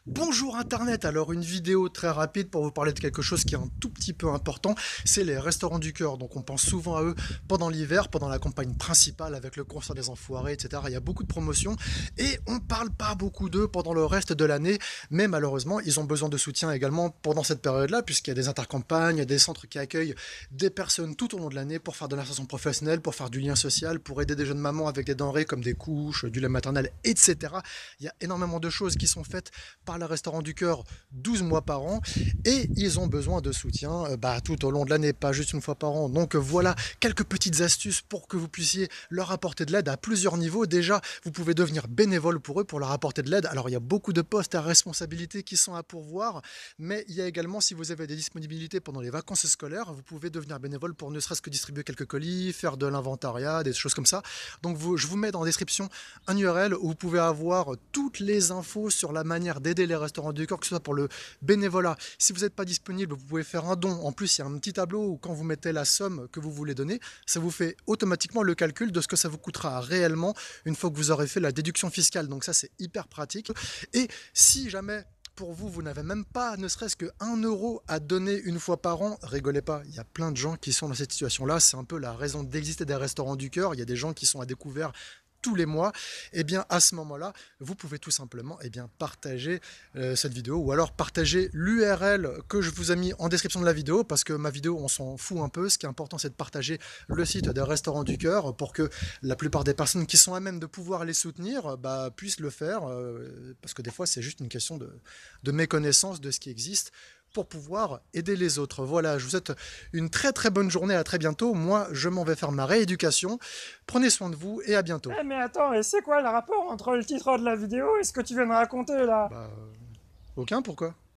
Bonjour Internet, alors une vidéo très rapide pour vous parler de quelque chose qui est un tout petit peu important, c'est les restaurants du cœur. Donc on pense souvent à eux pendant l'hiver, pendant la campagne principale avec le concert des Enfoirés, etc. Il y a beaucoup de promotions et on parle pas beaucoup d'eux pendant le reste de l'année, mais malheureusement ils ont besoin de soutien également pendant cette période-là, puisqu'il y a des intercampagnes, il y a des centres qui accueillent des personnes tout au long de l'année pour faire de l'insertion professionnelle, pour faire du lien social, pour aider des jeunes mamans avec des denrées comme des couches, du lait maternel, etc. Il y a énormément de choses qui sont faites par le Restaurant du Cœur 12 mois par an et ils ont besoin de soutien tout au long de l'année, pas juste une fois par an. Donc voilà quelques petites astuces pour que vous puissiez leur apporter de l'aide à plusieurs niveaux. Déjà, vous pouvez devenir bénévole pour eux pour leur apporter de l'aide. Alors il y a beaucoup de postes à responsabilité qui sont à pourvoir, mais il y a également, si vous avez des disponibilités pendant les vacances scolaires, vous pouvez devenir bénévole pour ne serait-ce que distribuer quelques colis, faire de l'inventariat, des choses comme ça. Donc je vous mets dans la description un URL où vous pouvez avoir toutes les infos sur la manière d'aider les restaurants du cœur, que ce soit pour le bénévolat. Si vous n'êtes pas disponible, vous pouvez faire un don. En plus, il y a un petit tableau où quand vous mettez la somme que vous voulez donner, ça vous fait automatiquement le calcul de ce que ça vous coûtera réellement une fois que vous aurez fait la déduction fiscale. Donc ça, c'est hyper pratique. Et si jamais pour vous, vous n'avez même pas ne serait-ce que 1 euro à donner une fois par an, rigolez pas, il y a plein de gens qui sont dans cette situation-là, c'est un peu la raison d'exister des restaurants du cœur, il y a des gens qui sont à découvert tous les mois, et bien à ce moment-là, vous pouvez tout simplement partager cette vidéo ou alors partager l'URL que je vous ai mis en description de la vidéo parce que ma vidéo, on s'en fout un peu. Ce qui est important, c'est de partager le site des Restaurants du Cœur pour que la plupart des personnes qui sont à même de pouvoir les soutenir puissent le faire parce que des fois, c'est juste une question de méconnaissance de ce qui existe pour pouvoir aider les autres. Voilà, je vous souhaite une très très bonne journée, à très bientôt. Moi, je m'en vais faire ma rééducation. Prenez soin de vous et à bientôt. Eh mais attends, et c'est quoi le rapport entre le titre de la vidéo et ce que tu viens de raconter là? Bah, aucun, pourquoi?